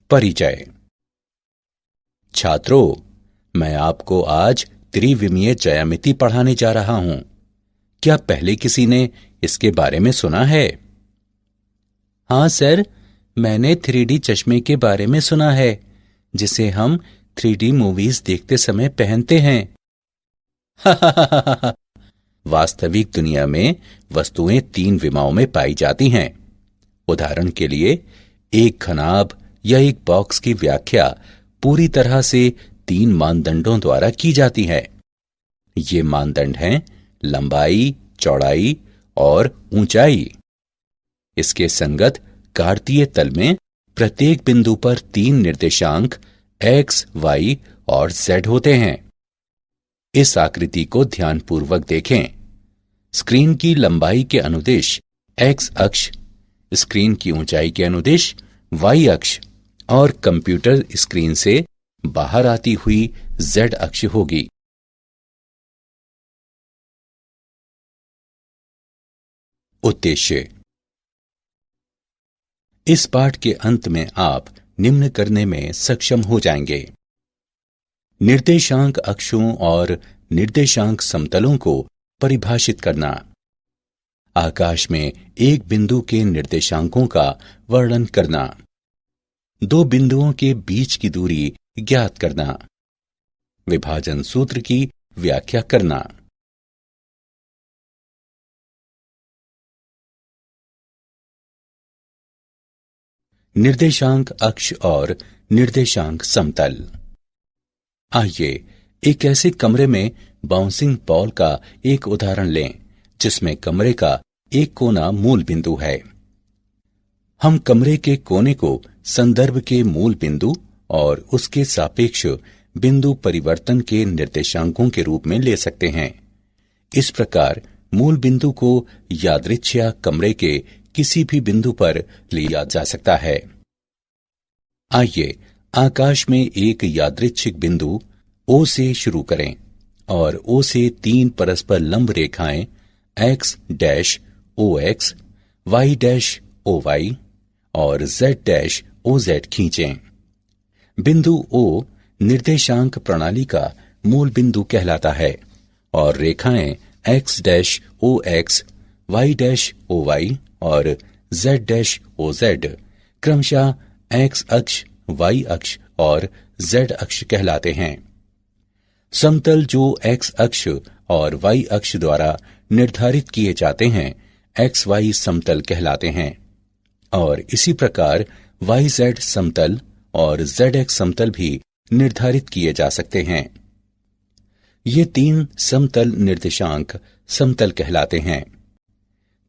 परिचय। छात्रों, मैं आपको आज त्रिविमीय ज्यामिति पढ़ाने जा रहा हूं। क्या पहले किसी ने इसके बारे में सुना है? हाँ सर, मैंने 3D चश्मे के बारे में सुना है, जिसे हम 3D मूवीज देखते समय पहनते हैं। वास्तविक दुनिया में वस्तुएं 3 विमाओं में पाई जाती हैं। उदाहरण के लिए, एक घनाभ या एक बॉक्स की व्याख्या पूरी तरह से 3 मानदंडों द्वारा की जाती है। ये मानदंड हैं लंबाई, चौड़ाई और ऊंचाई। इसके संगत कार्तीय तल में प्रत्येक बिंदु पर 3 निर्देशांक x, y और z होते हैं। इस आकृति को ध्यानपूर्वक देखें। स्क्रीन की लंबाई के अनुदिश x अक्ष, स्क्रीन की ऊंचाई के अनुदिश y अक्ष और कंप्यूटर स्क्रीन से बाहर आती हुई z अक्ष होगी। उद्देश्य। इस पाठ के अंत में आप निम्न करने में सक्षम हो जाएंगे। निर्देशांक अक्षों और निर्देशांक समतलों को परिभाषित करना। आकाश में एक बिंदु के निर्देशांकों का वर्णन करना। 2 बिंदुओं के बीच की दूरी ज्ञात करना। विभाजन सूत्र की व्याख्या करना। निर्देशांक अक्ष और निर्देशांक समतल। आइए एक ऐसे कमरे में बाउंसिंग बॉल का एक उदाहरण लें, जिसमें कमरे का एक कोना मूल बिंदु है। हम कमरे के कोने को संदर्भ के मूल बिंदु और उसके सापेक्ष बिंदु परिवर्तन के निर्देशांकों के रूप में ले सकते हैं। इस प्रकार मूल बिंदु को यादृच्छिक कमरे के किसी भी बिंदु पर लिया जा सकता है। आइए आकाश में एक यादृच्छिक बिंदु O से शुरू करें और O से 3 परस्पर लंब रेखाएं x dash OX, y dash OY और z डैश OZ खींचें। बिंदु O निर्देशांक प्रणाली का मूल बिंदु कहलाता है और रेखाएं x dash OX, y dash OY और z डैश OZ क्रमशः x अक्ष, y अक्ष और z अक्ष कहलाते हैं। समतल जो x अक्ष और y अक्ष द्वारा निर्धारित किए जाते हैं XY समतल कहलाते हैं और इसी प्रकार YZ समतल और ZX समतल भी निर्धारित किए जा सकते हैं। ये 3 समतल निर्देशांक समतल कहलाते हैं।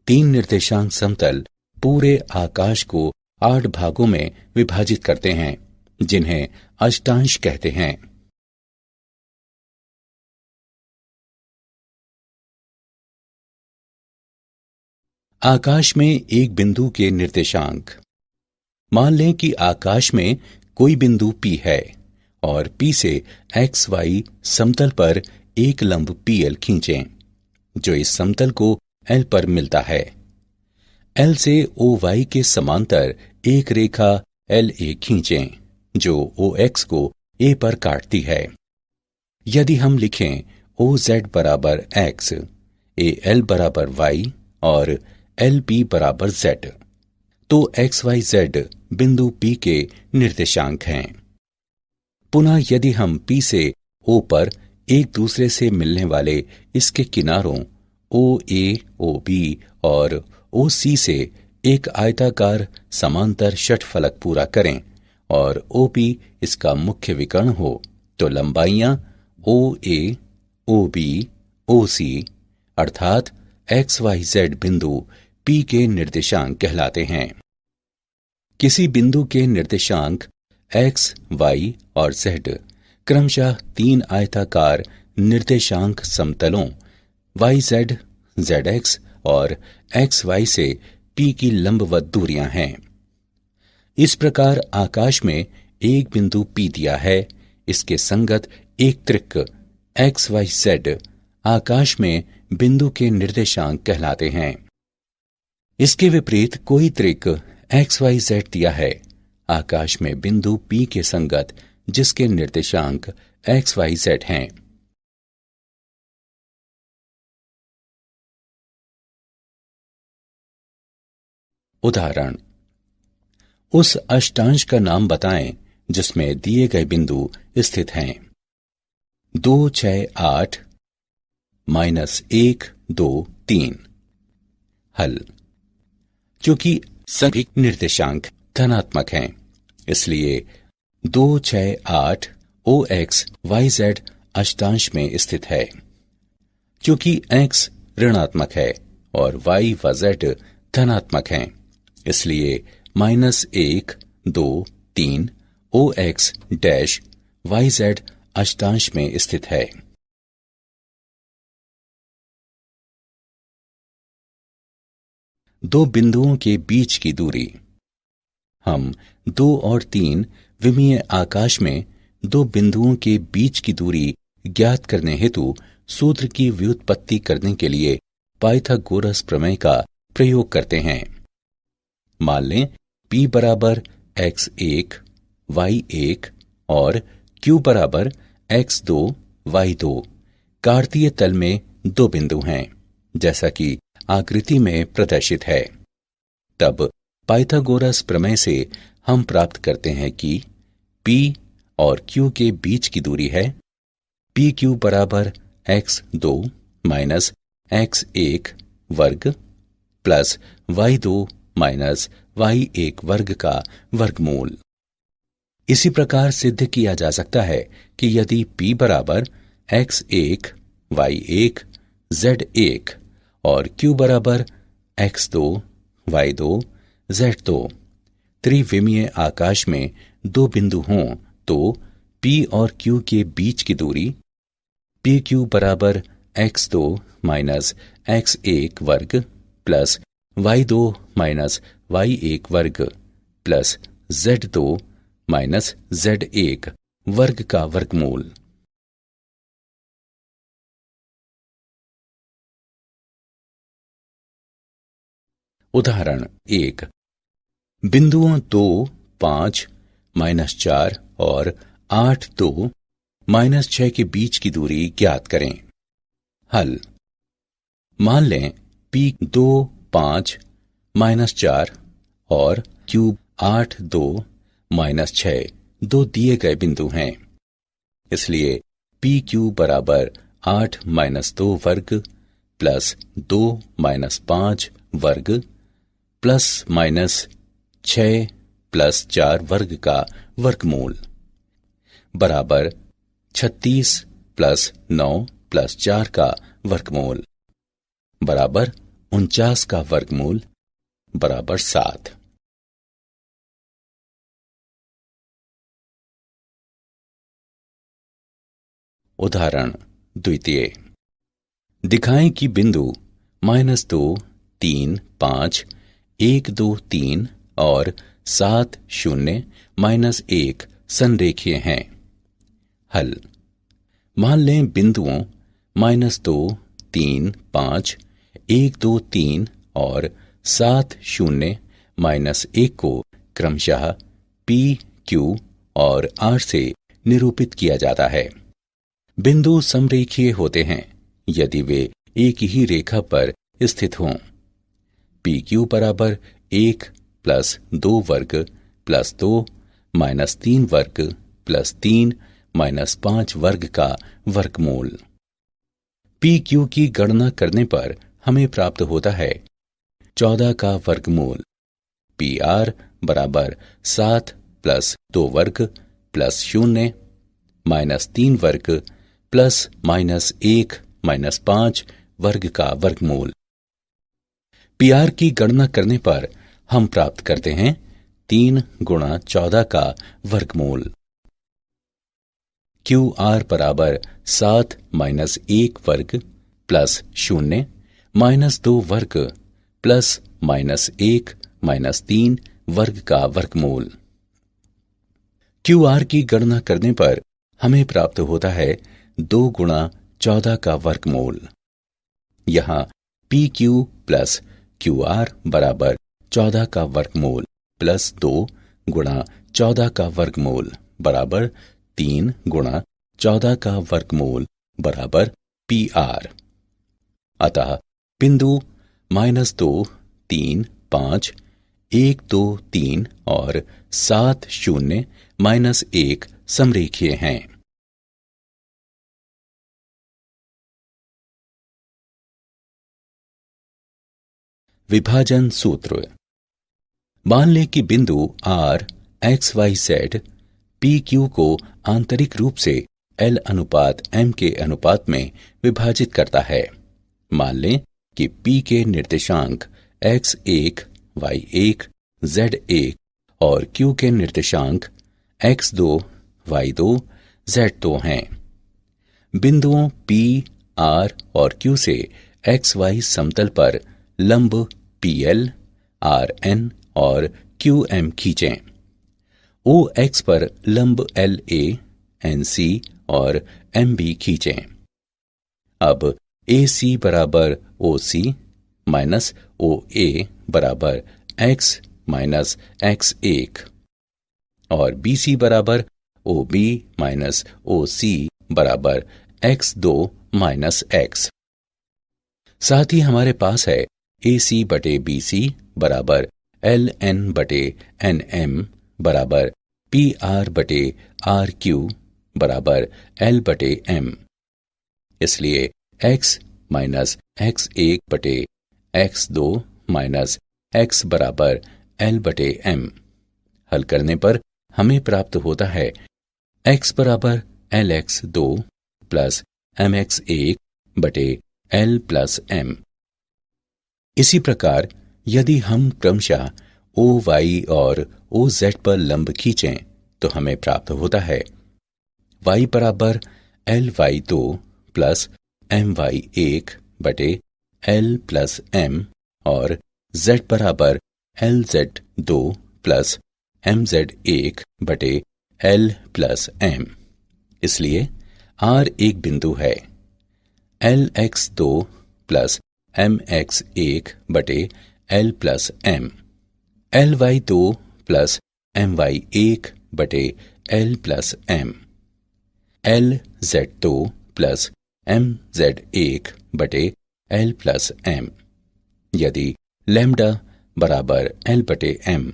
3 निर्देशांक समतल पूरे आकाश को 8 भागों में विभाजित करते हैं, जिन्हें अष्टांश कहते हैं। आकाश में एक बिंदु के निर्देशांक। मान लें कि आकाश में कोई बिंदु P है और P से XY समतल पर एक लंब PL खींचें, जो इस समतल को L पर मिलता है। L से OY के समांतर एक रेखा LA खींचें, जो OX को A पर काटती है। यदि हम लिखें OZ बराबर X, AL बराबर Y और LP बराबर Z, तो XYZ बिंदु P के निर्देशांक हैं। पुनः यदि हम P से O पर एक दूसरे से मिलने वाले इसके किनारों OA, OB और OC से एक आयताकार समांतर षटफलक पूरा करें और OP इसका मुख्य विकर्ण हो, तो लंबाइयां OA, OB, OC अर्थात XYZ बिंदु P के निर्देशांक कहलाते हैं। किसी बिंदु के निर्देशांक X, Y और Z क्रमशः 3 आयताकार निर्देशांक समतलों YZ, ZX और XY से P की लंबवत दूरियां हैं। इस प्रकार आकाश में एक बिंदु P दिया है, इसके संगत एक त्रिक XYZ आकाश में बिंदु के निर्देशांक कहलाते हैं। इसके विपरीत कोई त्रिक XYZ दिया है, आकाश में बिंदु P के संगत जिसके निर्देशांक x, y, z हैं। उदाहरण, उस अष्टांश का नाम बताएं जिसमें दिए गए बिंदु स्थित हैं। 2, 6, 8 -1, 2, 3। हल। चूंकि सभी निर्देशांक धनात्मक हैं, इसलिए 2, 6, 8 OX, YZ अष्टांश में स्थित है। चूंकि x ऋणात्मक है और y व z धनात्मक हैं, इसलिए -1, 2, 3 OX डैश YZ अष्टांश में स्थित है। दो बिंदुओं के बीच की दूरी। हम 2 और 3 विमीय आकाश में दो बिंदुओं के बीच की दूरी ज्ञात करने हेतु सूत्र की व्युत्पत्ति करने के लिए पाइथागोरस प्रमेय का प्रयोग करते हैं। मान लें P बराबर x1, y1 और Q बराबर x2, y2 कार्तीय तल में दो बिंदु हैं, जैसा कि आकृति में प्रदर्शित है। तब पाइथागोरस प्रमेय से हम प्राप्त करते हैं कि P और Q के बीच की दूरी है PQ बराबर x2 माइनस x1 वर्ग प्लस y2 माइनस y1 वर्ग का वर्गमूल। इसी प्रकार सिद्ध किया जा सकता है कि यदि P बराबर x1, y1, z1 और Q बराबर x2, y2, z2 त्रिविमीय आकाश में दो बिंदु हों तो P और Q के बीच की दूरी PQ बराबर x2 माइनस x1 वर्ग प्लस y2 माइनस y1 वर्ग प्लस z2 माइनस z1 वर्ग का वर्गमूल। उदाहरण 1। बिंदुओं 2, 5, -4 और 8, 2, -6 के बीच की दूरी ज्ञात करें। हल। मान लें P 2, 5, -4 और Q 8, 2, -6 दो दिए गए बिंदु हैं, इसलिए PQ बराबर 8 - 2 वर्ग प्लस 2 - 5 वर्ग प्लस माइनस 6 प्लस 4 वर्ग का वर्गमूल बराबर 36 प्लस 9 प्लस 4 का वर्गमूल बराबर 49 का वर्गमूल बराबर 7। उदाहरण द्वितीय। दिखाएं कि बिंदु -2, 3, 5, 1, 2, 3 और 7, 0, -1 संरेखीय हैं। हल। मान लें बिंदुओं -2, 3, 5, 1, 2, 3 और 7, 0, -1 को क्रमशः P, Q और R से निरूपित किया जाता है। बिंदु समरेखीय होते हैं यदि वे एक ही रेखा पर स्थित हों। PQ बराबर 1 प्लस 2 वर्ग प्लस 2 -3 वर्ग प्लस 3 -5 वर्ग का वर्गमूल। PQ की गणना करने पर हमें प्राप्त होता है 14 का वर्गमूल। PR बराबर 7 प्लस 2 वर्ग प्लस 0 -3 वर्ग प्लस -1 -5 वर्ग का वर्गमूल। PR की गणना करने पर हम प्राप्त करते हैं 3 गुणा 14 का वर्गमूल। QR बराबर 7 -1 वर्ग प्लस 0 -2 वर्ग प्लस -1 -3 वर्ग का वर्गमूल। QR की गणना करने पर हमें प्राप्त होता है 2 गुणा 14 का वर्गमूल। यहाँ PQ प्लस QR बराबर 14 का वर्गमूल प्लस 2 गुणा 14 का वर्गमूल बराबर 3 गुणा 14 का वर्गमूल बराबर PR। अतः बिंदु -2, 3, 5, 1, 2, 3 और 7, 0, -1 समरेखीय हैं। विभाजन सूत्र। मान लें कि बिंदु R XYZ PQ को आंतरिक रूप से L अनुपात M के अनुपात में विभाजित करता है। मान लें कि P के निर्देशांक X1, Y1, Z1 और Q के निर्देशांक X2, Y2, Z2 हैं। बिंदुओं P, R और Q से XY समतल पर लंब PL, RN और QM खींचें। OX पर लंब LA, NC और MB खींचें। अब AC बराबर OC माइनस OA बराबर X माइनस X1 और BC बराबर OB माइनस OC बराबर X2 माइनस X। साथ ही हमारे पास है AC बटे BC बराबर LN बटे NM बराबर PR बटे RQ बराबर L बटे M। इसलिए X माइनस X1 बटे X2 माइनस X बराबर L बटे M। हल करने पर हमें प्राप्त होता है X बराबर LX2 प्लस MX1 बटे L प्लस M। इसी प्रकार यदि हम क्रमशः OY और OZ पर लंब खींचें तो हमें प्राप्त होता है Y बराबर LY2 प्लस MY1 बटे L प्लस M और Z बराबर LZ2 प्लस MZ1 बटे L प्लस M। इसलिए R एक बिंदु है। LX2 प्लस MX1 बटे L plus M, LY2 plus MY1 बटे L plus M, LZ2 plus MZ1 बटे L प्लस M। यदि लैम्डा बराबर L बटे M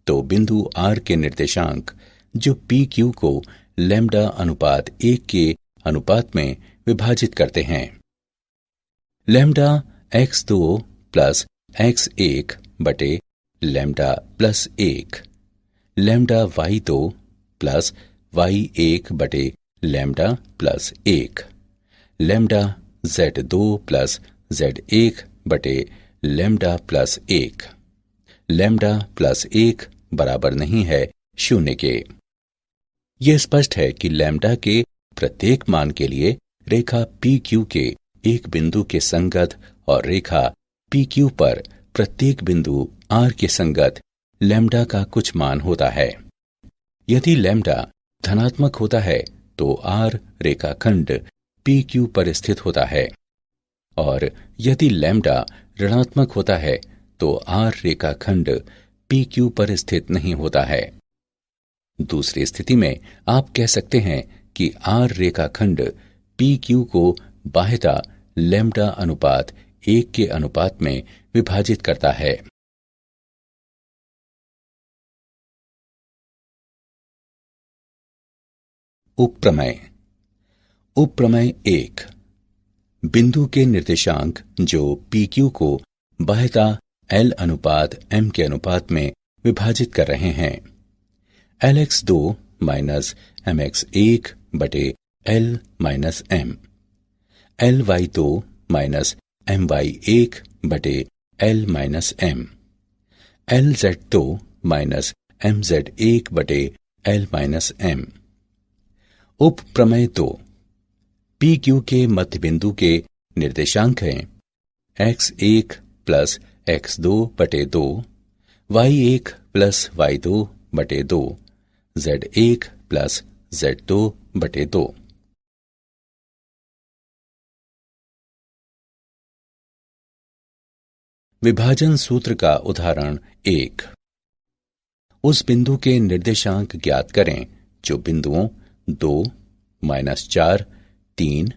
तो बिंदु R के निर्देशांक जो PQ को लैम्डा अनुपात 1 के अनुपात में विभाजित करते हैं। लैम्डा X2 प्लस X1 बटे lambda plus 1, lambda Y2 plus Y1 बटे lambda plus 1, lambda Z2 plus Z1 बटे लैम्डा प्लस 1। लैम्डा प्लस 1 बराबर नहीं है 0 के। यह स्पष्ट है कि लैम्डा के प्रत्येक मान के लिए रेखा PQ के एक बिंदु के संगत और रेखा PQ पर प्रत्येक बिंदु R के संगत लैम्डा का कुछ मान होता है। यदि लैम्डा धनात्मक होता है तो R रेखाखंड PQ पर स्थित होता है और यदि लैम्डा ऋणात्मक होता है तो R रेखाखंड PQ पर स्थित नहीं होता है। दूसरी स्थिति में आप कह सकते हैं कि R रेखाखंड PQ को बाह्यता लैम्डा अनुपात 1 के अनुपात में विभाजित करता है। उपप्रमेय। उपप्रमेय 1। बिंदु के निर्देशांक जो PQ को बाह्यता L अनुपात M के अनुपात में विभाजित कर रहे हैं। LX2 माइनस MX1 बटे L minus M, LY2 minus MY1 बटे L minus M, LZ2 minus MZ1 बटे L माइनस M। उप प्रमेय 2। PQ के मध्य बिंदु के निर्देशांक हैं X1 प्लस X2 बटे 2, Y1 प्लस Y2 बटे 2, Z1 प्लस Z2 बटे 2। विभाजन सूत्र का उदाहरण 1। उस बिंदु के निर्देशांक ज्ञात करें जो बिंदुओं 2, -4, 3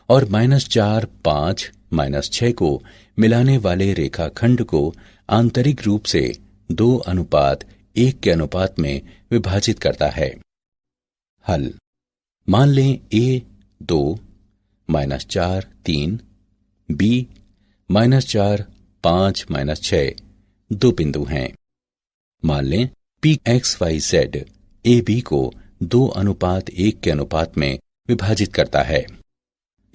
और -4, 5, -6 को मिलाने वाले रेखाखंड को आंतरिक रूप से 2:1 के अनुपात में विभाजित करता है। हल: मान लें A 2, -4, 3, B -4, 5, -6 दो बिंदु हैं। मान लें P X Y Z A B को 2:1 के अनुपात में विभाजित करता है।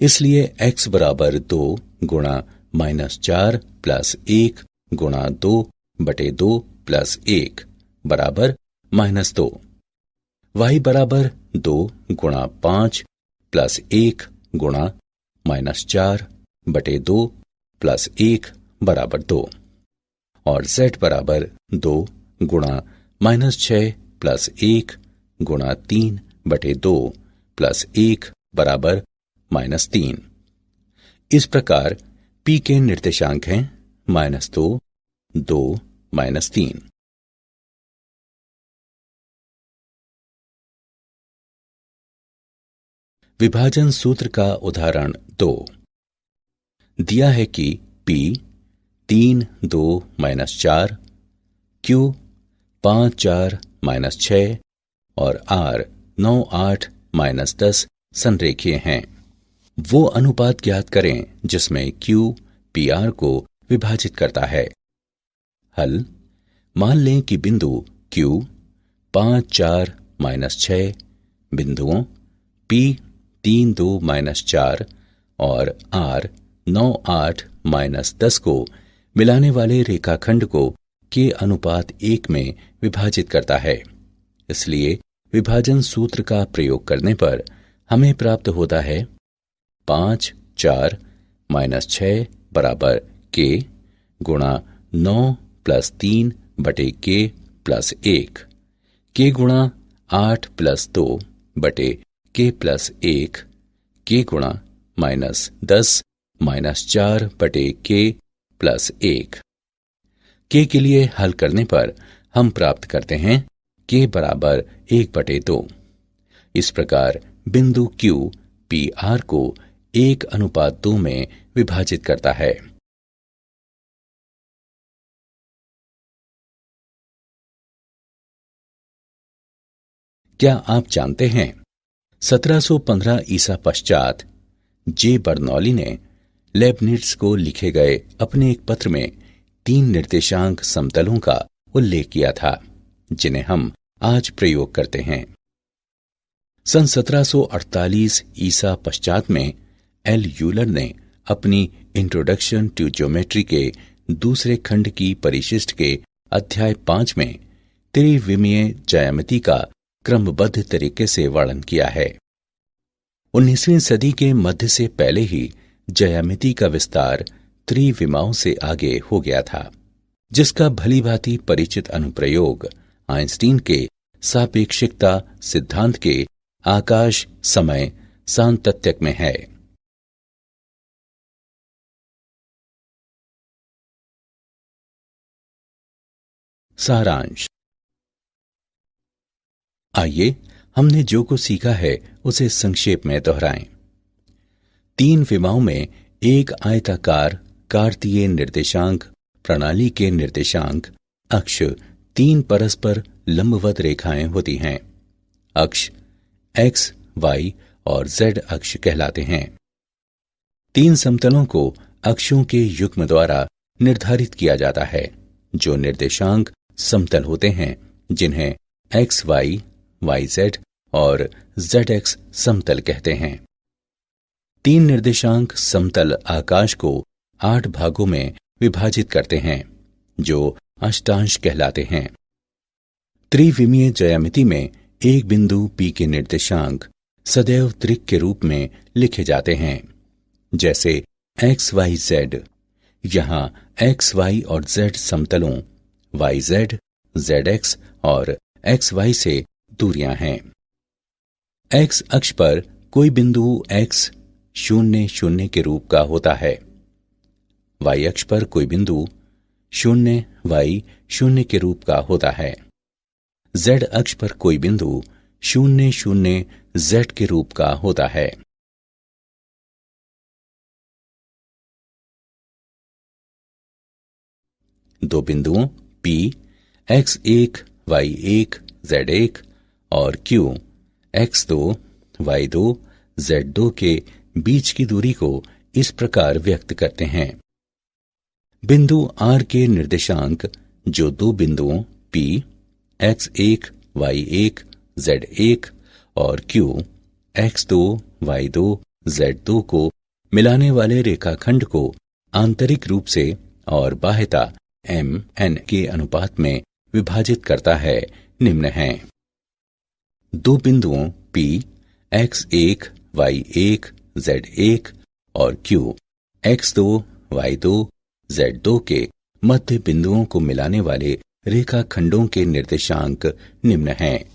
इसलिए x बराबर 2 गुणा -4 प्लस 1 गुणा 2/2 प्लस 1 बराबर -2। y बराबर 2 गुणा 5 प्लस 1 गुणा -4/2 प्लस 1 बराबर 2 और z बराबर 2 गुणा -6 प्लस 1 गुणा 3/2 प्लस 1 बराबर -3। इस प्रकार P के निर्देशांक हैं -2, 2, -3। विभाजन सूत्र का उदाहरण 2 दिया है कि P 3, 2, -4, Q 5, 4, -6 और R 9, 8, -10 संरेखीय हैं। वो अनुपात ज्ञात करें जिसमें Q PR को विभाजित करता है। हल: मान लें कि बिंदु Q 5, 4, -6 बिंदुओं P 3, 2, -4 और R 9, 8, -10 को मिलाने वाले रेखाखंड को के अनुपात 1 में विभाजित करता है। इसलिए विभाजन सूत्र का प्रयोग करने पर हमें प्राप्त होता है 5, 4, -6 बराबर K गुणा 9 प्लस 3 बटे K प्लस 1, K गुणा 8 प्लस 2 बटे K प्लस 1, K गुणा -10 -4 बटे K प्लस 1। K के लिए हल करने पर हम प्राप्त करते हैं K बराबर 1/2। इस प्रकार बिंदु Q PR को 1:2 में विभाजित करता है। क्या आप जानते हैं 1715 ईसा पश्चात जे बर्नौली ने लेबनिट्ज को लिखे गए अपने एक पत्र में 3 निर्देशांक समतलों का उल्लेख किया था जिन्हें हम आज प्रयोग करते हैं। सन 1748 ईसा पश्चात में एल यूलर ने अपनी इंट्रोडक्शन टू ज्योमेट्री के दूसरे खंड की परिशिष्ट के अध्याय 5 में त्रिविमीय ज्यामिति का क्रमबद्ध तरीके से वर्णन किया है। 19वीं सदी के मध्य से पहले ही ज्यामिति का विस्तार त्रिविमाओं से आगे हो गया था, जिसका भलीभांति परिचित अनुप्रयोग आइंस्टीन के सापेक्षिकता सिद्धांत के आकाश समय सातत्यक में है। सारांश। आइए हमने जो कुछ सीखा है उसे संक्षेप में दोहराएं। 3 विमाओं में एक आयताकार कार्तीय निर्देशांक प्रणाली के निर्देशांक अक्ष 3 परस्पर लंबवत रेखाएं होती हैं। अक्ष x, y और z अक्ष कहलाते हैं। 3 समतलों को अक्षों के युग्म द्वारा निर्धारित किया जाता है जो निर्देशांक समतल होते हैं, जिन्हें x, y, y, z और z x समतल कहते हैं। 3 निर्देशांक समतल आकाश को 8 भागों में विभाजित करते हैं जो अष्टांश कहलाते हैं। त्रिविमीय ज्यामिति में एक बिंदु P के निर्देशांक सदैव त्रिक के रूप में लिखे जाते हैं, जैसे x, y, z। यहाँ x, y और z समतलों y, z, z x और x, y से दूरियां हैं। x अक्ष पर कोई बिंदु x 0, 0 के रूप का होता है। y अक्ष पर कोई बिंदु 0, y 0 के रूप का होता है। z अक्ष पर कोई बिंदु 0 0 z के रूप का होता है। दो बिंदुओं P x1 y1 z1 और Q x2 y2 z2 के बीच की दूरी को इस प्रकार व्यक्त करते हैं। बिंदु R के निर्देशांक जो दो बिंदुओं P x1 y1 z1 और Q x2 y2 z2 को मिलाने वाले रेखाखंड को आंतरिक रूप से और बाह्यता m n के अनुपात में विभाजित करता है निम्न हैं। दो बिंदुओं P x1 y1 z1 और Q x2 y2 z2 के मध्य बिंदुओं को मिलाने वाले रेखाखंडों के निर्देशांक निम्न हैं।